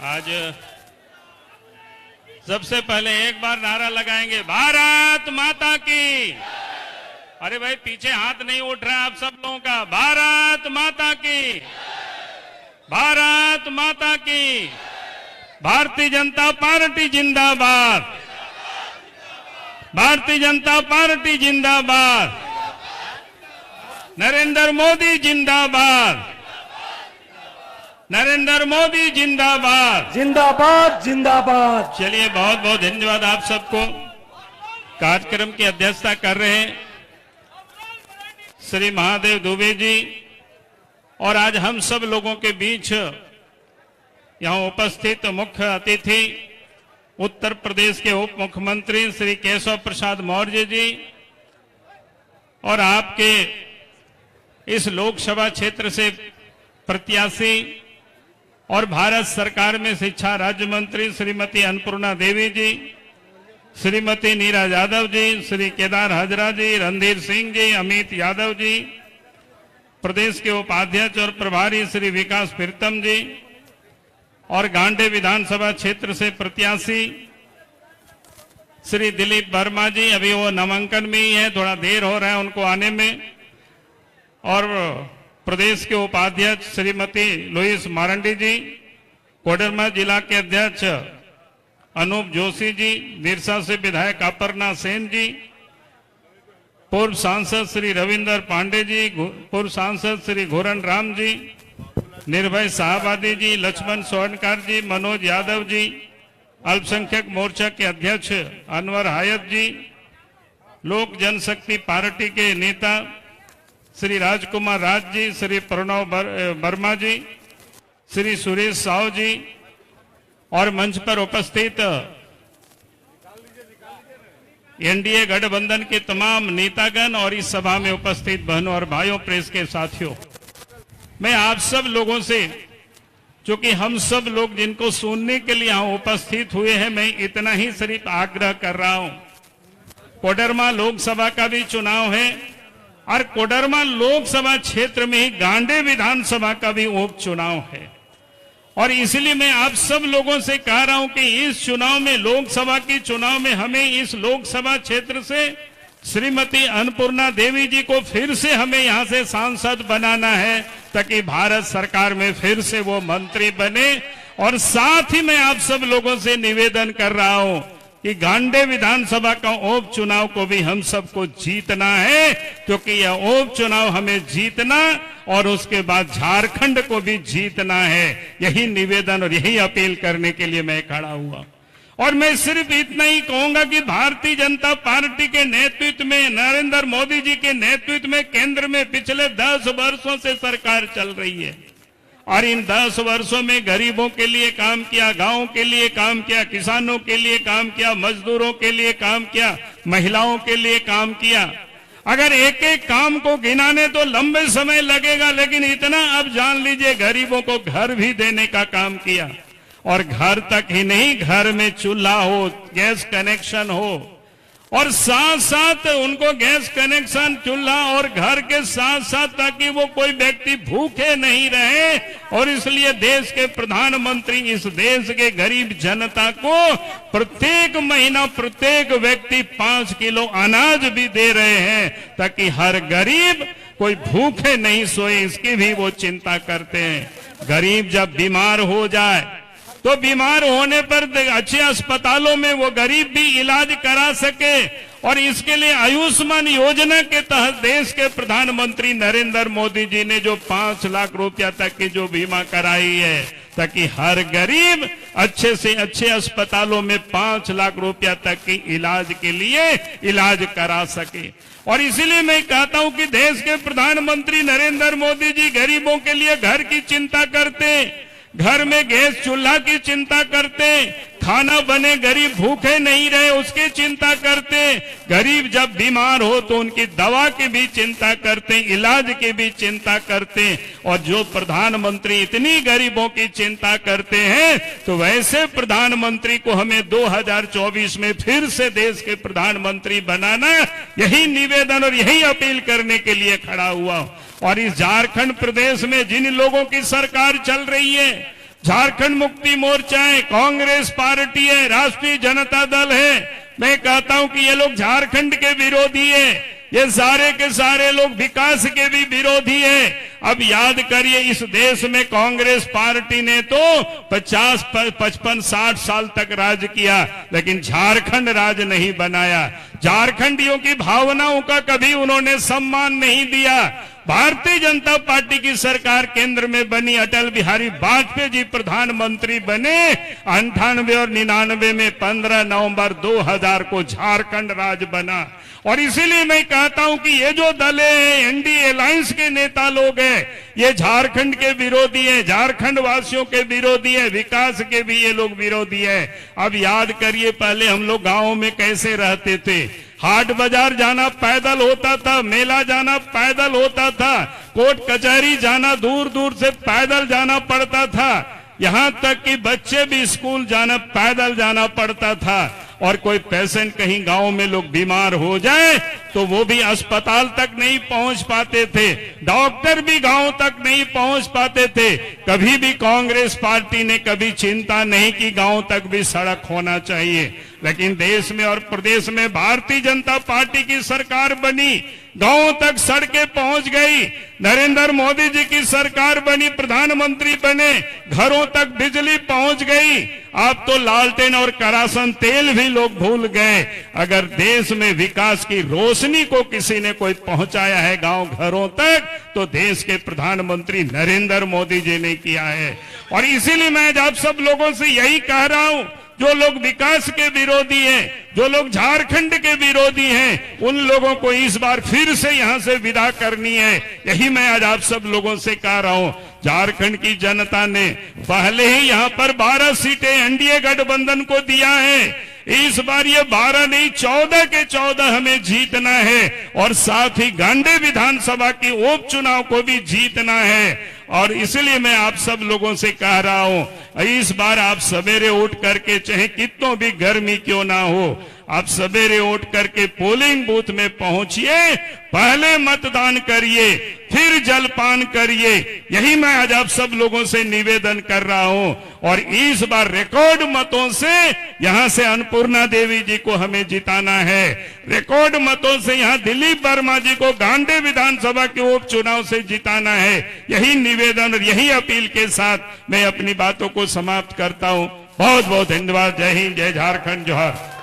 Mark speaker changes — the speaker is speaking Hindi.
Speaker 1: आज सबसे पहले एक बार नारा लगाएंगे, भारत माता की। अरे भाई पीछे हाथ नहीं उठ रहा आप सब लोगों का। भारत माता की, भारत माता की। भारतीय जनता पार्टी जिंदाबाद, भारतीय जनता पार्टी जिंदाबाद। नरेंद्र मोदी जिंदाबाद, नरेंद्र मोदी जिंदाबाद,
Speaker 2: जिंदाबाद जिंदाबाद।
Speaker 1: चलिए बहुत बहुत धन्यवाद आप सबको। कार्यक्रम की अध्यक्षता कर रहे हैं श्री महादेव दुबे जी, और आज हम सब लोगों के बीच यहां उपस्थित मुख्य अतिथि उत्तर प्रदेश के उप मुख्यमंत्री श्री केशव प्रसाद मौर्य जी, और आपके इस लोकसभा क्षेत्र से प्रत्याशी और भारत सरकार में शिक्षा राज्य मंत्री श्रीमती अन्नपूर्णा देवी जी, श्रीमती नीरा यादव जी, श्री केदार हाजरा जी, रणधीर सिंह जी, अमित यादव जी, प्रदेश के उपाध्यक्ष और प्रभारी श्री विकास प्रीतम जी, और गांडे विधानसभा क्षेत्र से प्रत्याशी श्री दिलीप वर्मा जी। अभी वो नामांकन में ही है, थोड़ा देर हो रहा है उनको आने में। और प्रदेश के उपाध्यक्ष श्रीमती लुईस मारंडी जी, कोडरमा जिला के अध्यक्ष अनूप जोशी जी, बिरसा से विधायक अपर्णा सेन जी, पूर्व सांसद श्री रविंदर पांडे जी, पूर्व सांसद श्री घोरन राम जी, निर्भय साहबादी जी, लक्ष्मण स्वर्णकार जी, मनोज यादव जी, अल्पसंख्यक मोर्चा के अध्यक्ष अनवर हायत जी, लोक जनशक्ति पार्टी के नेता श्री राजकुमार राज जी, श्री प्रणव वर्मा जी, श्री सुरेश साव जी, और मंच पर उपस्थित एनडीए गठबंधन के तमाम नेतागण और इस सभा में उपस्थित बहनों और भाइयों, प्रेस के साथियों, मैं आप सब लोगों से, क्योंकि हम सब लोग जिनको सुनने के लिए यहां उपस्थित हुए हैं, मैं इतना ही सिर्फ आग्रह कर रहा हूं। कोडरमा लोकसभा का भी चुनाव है और कोडरमा लोकसभा क्षेत्र में ही गांडे विधानसभा का भी उपचुनाव है, और इसलिए मैं आप सब लोगों से कह रहा हूं कि इस चुनाव में, लोकसभा के चुनाव में, हमें इस लोकसभा क्षेत्र से श्रीमती अन्नपूर्णा देवी जी को फिर से हमें यहां से सांसद बनाना है, ताकि भारत सरकार में फिर से वो मंत्री बने। और साथ ही मैं आप सब लोगों से निवेदन कर रहा हूं कि गांडे विधानसभा का उपचुनाव को भी हम सबको जीतना है, क्योंकि यह उपचुनाव हमें जीतना और उसके बाद झारखंड को भी जीतना है। यही निवेदन और यही अपील करने के लिए मैं खड़ा हुआ। और मैं सिर्फ इतना ही कहूंगा कि भारतीय जनता पार्टी के नेतृत्व में, नरेंद्र मोदी जी के नेतृत्व में केंद्र में पिछले 10 वर्षों से सरकार चल रही है, और इन 10 वर्षों में गरीबों के लिए काम किया, गांवों के लिए काम किया, किसानों के लिए काम किया, मजदूरों के लिए काम किया, महिलाओं के लिए काम किया। अगर एक एक काम को गिनाने तो लंबे समय लगेगा, लेकिन इतना अब जान लीजिए, गरीबों को घर भी देने का काम किया, और घर तक ही नहीं, घर में चूल्हा हो, गैस कनेक्शन हो, और साथ साथ उनको गैस कनेक्शन, चूल्हा और घर के साथ साथ, ताकि वो कोई व्यक्ति भूखे नहीं रहे। और इसलिए देश के प्रधानमंत्री इस देश के गरीब जनता को प्रत्येक महीना प्रत्येक व्यक्ति 5 किलो अनाज भी दे रहे हैं, ताकि हर गरीब कोई भूखे नहीं सोए, इसकी भी वो चिंता करते हैं। गरीब जब बीमार हो जाए तो बीमार होने पर अच्छे अस्पतालों में वो गरीब भी इलाज करा सके, और इसके लिए आयुष्मान योजना के तहत देश के प्रधानमंत्री नरेंद्र मोदी जी ने जो 5 लाख रुपया तक की जो बीमा कराई है, ताकि हर गरीब अच्छे से अच्छे अस्पतालों में 5 लाख रुपया तक की इलाज के लिए इलाज करा सके। और इसीलिए मैं कहता हूं कि देश के प्रधानमंत्री नरेंद्र मोदी जी गरीबों के लिए घर की चिंता करते, घर में गैस चूल्हा की चिंता करते, खाना बने, गरीब भूखे नहीं रहे उसकी चिंता करते, गरीब जब बीमार हो तो उनकी दवा की भी चिंता करते, इलाज की भी चिंता करते। और जो प्रधानमंत्री इतनी गरीबों की चिंता करते हैं, तो वैसे प्रधानमंत्री को हमें 2024 में फिर से देश के प्रधानमंत्री बनाना, यही निवेदन और यही अपील करने के लिए खड़ा हुआ। और इस झारखंड प्रदेश में जिन लोगों की सरकार चल रही है, झारखंड मुक्ति मोर्चा है, कांग्रेस पार्टी है, राष्ट्रीय जनता दल है। मैं कहता हूं कि ये लोग झारखंड के विरोधी है, ये सारे के सारे लोग विकास के भी विरोधी है। अब याद करिए, इस देश में कांग्रेस पार्टी ने तो 50, 55, 60 साल तक राज किया, लेकिन झारखंड राज नहीं बनाया। झारखंडियों की भावनाओं का कभी उन्होंने सम्मान नहीं दिया। भारतीय जनता पार्टी की सरकार केंद्र में बनी, अटल बिहारी वाजपेयी जी प्रधानमंत्री बने 98 और 99 में 15 नवंबर 2000 को झारखंड राज बना। और इसीलिए मैं कहता हूं कि ये जो दल है, एनडीए अलायंस के नेता लोग हैं, ये झारखंड के विरोधी है, झारखंड वासियों के विरोधी है, विकास के भी ये लोग विरोधी है। अब याद करिए, पहले हम लोग गांवों में कैसे रहते थे। हाट बाजार जाना पैदल होता था, मेला जाना पैदल होता था, कोर्ट कचहरी जाना दूर दूर से पैदल जाना पड़ता था, यहां तक कि बच्चे भी स्कूल जाना पैदल जाना पड़ता था। और कोई पेशेंट कहीं गांव में लोग बीमार हो जाए तो वो भी अस्पताल तक नहीं पहुंच पाते थे, डॉक्टर भी गांव तक नहीं पहुंच पाते थे। कभी भी कांग्रेस पार्टी ने कभी चिंता नहीं की गांव तक भी सड़क होना चाहिए, लेकिन देश में और प्रदेश में भारतीय जनता पार्टी की सरकार बनी, गांव तक सड़कें पहुंच गई। नरेंद्र मोदी जी की सरकार बनी, प्रधानमंत्री बने, घरों तक बिजली पहुंच गई। अब तो लालटेन और करासन तेल भी लोग भूल गए। अगर देश में विकास की रोशनी को किसी ने कोई पहुंचाया है गांव घरों तक, तो देश के प्रधानमंत्री नरेंद्र मोदी जी ने किया है। और इसीलिए मैं आज आप सब लोगों से यही कह रहा हूं, जो लोग विकास के विरोधी हैं, जो लोग झारखंड के विरोधी हैं, उन लोगों को इस बार फिर से यहां से विदा करनी है। यही मैं आज आप सब लोगों से कह रहा हूं। झारखंड की जनता ने पहले ही यहां पर 12 सीटें एनडीए गठबंधन को दिया है। इस बार ये 12 नहीं 14 के 14 हमें जीतना है, और साथ ही गांडे विधानसभा की उपचुनाव को भी जीतना है। और इसलिए मैं आप सब लोगों से कह रहा हूं, इस बार आप सवेरे उठ करके, चाहे कितनों भी गर्मी क्यों ना हो, आप सवेरे उठ करके पोलिंग बूथ में पहुंचिए, पहले मतदान करिए, फिर जलपान करिए। यही मैं आज आप सब लोगों से निवेदन कर रहा हूं। और इस बार रिकॉर्ड मतों से यहां से अन्नपूर्णा देवी जी को हमें जिताना है, रिकॉर्ड मतों से यहां दिलीप वर्मा जी को गांडे विधानसभा के उपचुनाव से जिताना है। यही निवेदन और यही अपील के साथ मैं अपनी बातों को समाप्त करता हूं। बहुत बहुत धन्यवाद। जय हिंद, जय झारखंड, जोहार।